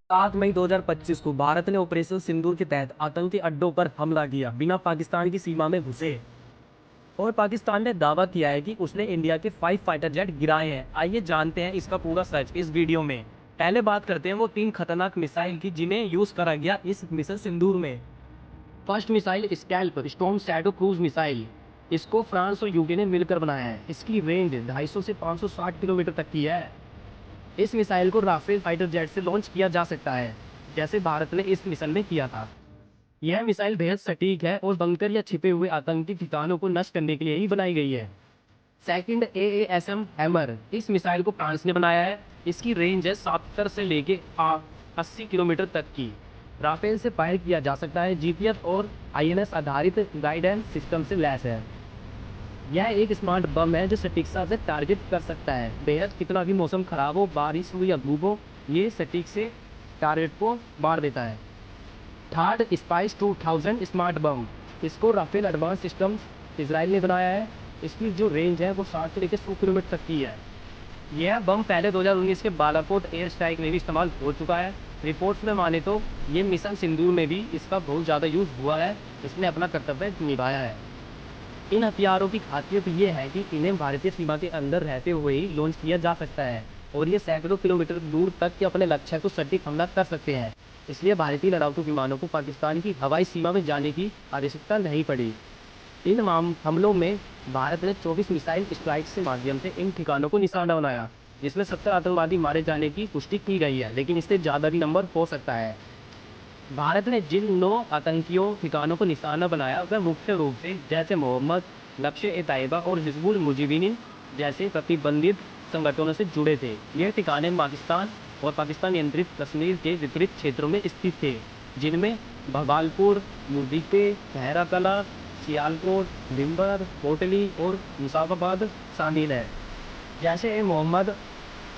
7 मई 2025 को भारत ने ऑपरेशन सिंदूर के तहत आतंकी अड्डों पर हमला किया, बिना पाकिस्तान की सीमा में घुसे। और पाकिस्तान ने दावा किया है कि उसने इंडिया के 5 फाइटर जेट गिराए हैं। आइए जानते हैं इसका पूरा सच इस वीडियो में। पहले बात करते हैं वो 3 खतरनाक मिसाइल की जिन्हें यूज करा गया इस मिशन सिंदूर में। First missile scalp storm shadow cruise missile. इसको फ्रांस और यूके ने मिलकर बनाया है। इसकी रेंज 250 से 560 किलोमीटर तक की है। इस मिसाइल को राफेल फाइटर जेट से लॉन्च किया जा सकता है, जैसे भारत ने इस मिशन में किया था। यह मिसाइल बेहद सटीक है और बंकर या छिपे हुए आतंकी ठिकानों को नष्ट करने के लिए ही बनाई गई है। Second AASM hammer. इस मिसाइल को फ्रांस ने बनाया है। इसकी रेंज है 70 से लेके 80 किलोमीटर तक की। राफेल से फायर किया जा सकता है। GPS और INS आधारित गाइडेंस सिस्टम से लैस है। यह एक स्मार्ट बम है जो सटीकता से टारगेट कर सकता है। बेहद कितना भी मौसम खराब हो, बारिश हो या धूप हो, ये सटीक से टारगेट को मार देता है। थर्ड स्पाइस 2000 स्मार्ट बम। इसको राफेल एडवांस सिस्टम इसराइल ने बनाया है। इसकी जो रेंज है वो 60 से लेकर 100 किलोमीटर तक की है। यह बम पहले 2019 के बालाकोट एयर स्ट्राइक में भी इस्तेमाल हो चुका है। रिपोर्ट्स में माने तो ये मिशन सिंदूर में भी इसका बहुत ज़्यादा यूज़ हुआ है। इसने अपना कर्तव्य निभाया है। इन हथियारों की खासियत ये है कि इन्हें भारतीय सीमा के अंदर रहते हुए ही लॉन्च किया जा सकता है और ये सैकड़ों किलोमीटर दूर तक के अपने लक्ष्य को सटीक हमला कर सकते हैं। इसलिए भारतीय लड़ाकू विमानों को पाकिस्तान की हवाई सीमा में जाने की आवश्यकता नहीं पड़ी। इन हमलों में भारत ने 24 मिसाइल स्ट्राइक के माध्यम से इन ठिकानों को निशाना बनाया, जिसमें 70 आतंकवादी मारे जाने की पुष्टि की गई है, लेकिन इससे ज़्यादा भी नंबर हो सकता है। भारत ने जिन 9 आतंकियों ठिकानों को निशाना बनाया वह मुख्य रूप से जैसे मोहम्मद, लश्कर-ए-तैयबा और हिजबुल मुजाहिदीन जैसे प्रतिबंधित संगठनों से जुड़े थे। ये ठिकाने पाकिस्तान और पाकिस्तान नियंत्रित कश्मीर के विपरीत क्षेत्रों में स्थित थे, जिनमें भगवालपुर, मुद्दीपे, खैरा कला, सियालकोट, दिम्बर, कोटली और मुसाफाबाद शामिल है। जैसे मोहम्मद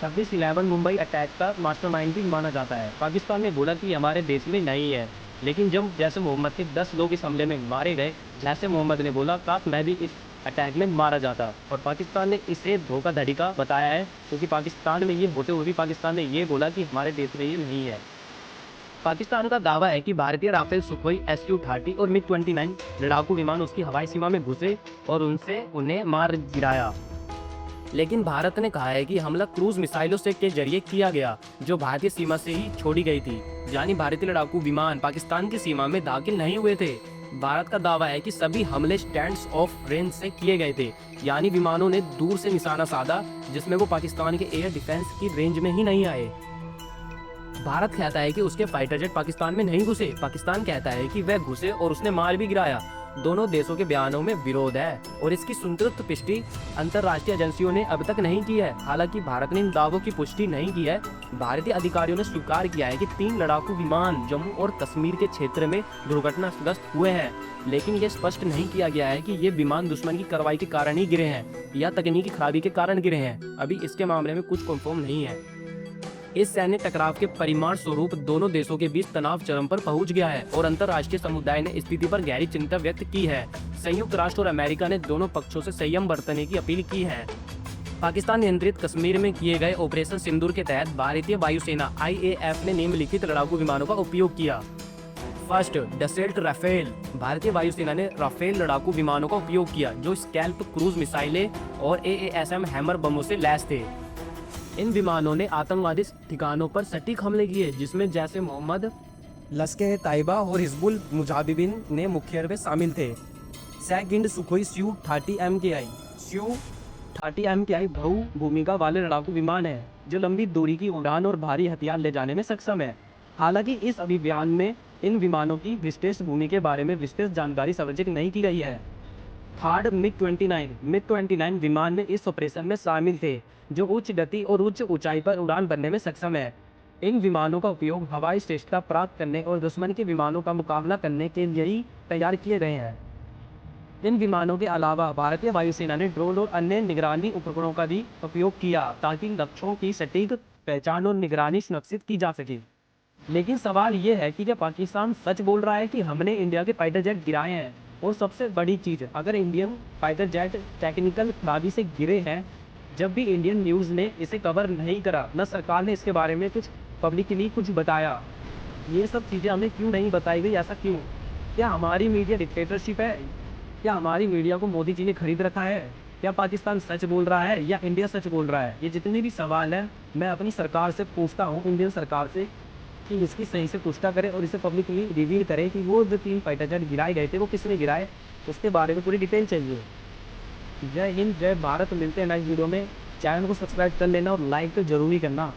26/11 मुंबई अटैक का मास्टरमाइंड भी माना जाता है। पाकिस्तान ने बोला कि हमारे देश में नहीं है, लेकिन जब जैसे मोहम्मद के 10 लोग इस हमले में मारे गए, जैसे मोहम्मद ने बोला काश मैं भी इस अटैक में मारा जाता, और पाकिस्तान ने इसे धोखाधड़ी का बताया है, क्योंकि पाकिस्तान में ये होते हुए भी पाकिस्तान ने ये बोला कि हमारे देश में ये नहीं है। पाकिस्तान का दावा है कि भारतीय राफेल, सुखोई Su-30 और MiG-29 लड़ाकू विमान उसकी हवाई सीमा में घुसे और उन्हें मार गिराया। लेकिन भारत ने कहा है कि हमला क्रूज मिसाइलों से के जरिए किया गया, जो भारतीय सीमा से ही छोड़ी गई थी। यानी भारतीय लड़ाकू विमान पाकिस्तान की सीमा में दाखिल नहीं हुए थे। भारत का दावा है कि सभी हमले स्टैंड्स ऑफ रेंज से किए गए थे, यानी विमानों ने दूर से निशाना साधा, जिसमें वो पाकिस्तान के एयर डिफेंस की रेंज में ही नहीं आए। भारत कहता है कि उसके फाइटर जेट पाकिस्तान में नहीं घुसे। पाकिस्तान कहता है कि वह घुसे और उसने मार भी गिराया। दोनों देशों के बयानों में विरोध है और इसकी संयुक्त पुष्टि अंतर्राष्ट्रीय एजेंसियों ने अब तक नहीं की है। हालांकि भारत ने इन दावों की पुष्टि नहीं की है। भारतीय अधिकारियों ने स्वीकार किया है कि 3 लड़ाकू विमान जम्मू और कश्मीर के क्षेत्र में दुर्घटनाग्रस्त हुए हैं, लेकिन ये स्पष्ट नहीं किया गया है कि ये विमान दुश्मन की कार्रवाई के कारण ही गिरे हैं या तकनीकी खराबी के कारण गिरे हैं। अभी इसके मामले में कुछ कंफर्म नहीं है। इस सैन्य टकराव के परिणाम स्वरूप दोनों देशों के बीच तनाव चरम पर पहुंच गया है और अंतर्राष्ट्रीय समुदाय ने स्थिति पर गहरी चिंता व्यक्त की है। संयुक्त राष्ट्र और अमेरिका ने दोनों पक्षों से संयम बरतने की अपील की है। पाकिस्तान नियंत्रित कश्मीर में किए गए ऑपरेशन सिंदूर के तहत भारतीय वायुसेना IAF ने निम्नलिखित लड़ाकू विमानों का उपयोग किया। First, Dassault Rafale. भारतीय वायुसेना ने राफेल लड़ाकू विमानों का उपयोग किया, जो स्कैल्प क्रूज मिसाइलें और AASM हैमर बमों से लैस थे। इन विमानों ने आतंकवादी ठिकानों पर सटीक हमले किए, जिसमें जैसे मोहम्मद, लश्कर-ए-तैयबा और हिजबुल मुजाहिदीन ने मुख्य में शामिल थे। Second, Sukhoi Su-30 MKI। Su-30 MKI बहु भूमिका वाले लड़ाकू विमान है, जो लंबी दूरी की उड़ान और भारी हथियार ले जाने में सक्षम है। हालांकि इस अभियान में इन विमानों की विशेष भूमि के बारे में विस्तृत जानकारी सार्वजनिक नहीं की गई है। थर्ड, MiG-29 विमान में इस ऑपरेशन में शामिल थे, जो उच्च गति और उच्च ऊंचाई पर उड़ान भरने में सक्षम है। इन विमानों का उपयोग हवाई श्रेष्ठता प्राप्त करने और दुश्मन के विमानों का मुकाबला करने के लिए ही तैयार किए गए हैं। इन विमानों के अलावा भारतीय वायुसेना ने ड्रोन और अन्य निगरानी उपकरणों का भी उपयोग किया, ताकि लक्ष्यों की सटीक पहचान और निगरानी सुनिश्चित की जा सके। लेकिन सवाल ये है कि क्या पाकिस्तान सच बोल रहा है कि हमने इंडिया के फाइटर जेट गिराए हैं? और सबसे बड़ी चीज़, अगर इंडियन फाइटर जेट टेक्निकल खराबी से गिरे हैं, जब भी इंडियन न्यूज़ ने इसे कवर नहीं करा, न सरकार ने इसके बारे में कुछ पब्लिकली कुछ बताया। ये सब चीज़ें हमें क्यों नहीं बताई गई, ऐसा क्यों? क्या हमारी मीडिया डिक्टेटरशिप है? क्या हमारी मीडिया को मोदी जी ने खरीद रखा है? क्या पाकिस्तान सच बोल रहा है या इंडिया सच बोल रहा है? ये जितने भी सवाल हैं, मैं अपनी सरकार से पूछता हूँ, इंडियन सरकार से, कि इसकी सही से पुष्टा करे और इसे पब्लिकली रिवील करे कि वो जो 3 फाइटर जेट गिराए गए थे, वो किसने गिराए? उसके बारे में पूरी डिटेल चाहिए। जय हिंद, जय भारत। मिलते हैं नेक्स्ट वीडियो में। चैनल को सब्सक्राइब कर लेना और लाइक तो ज़रूर ही करना।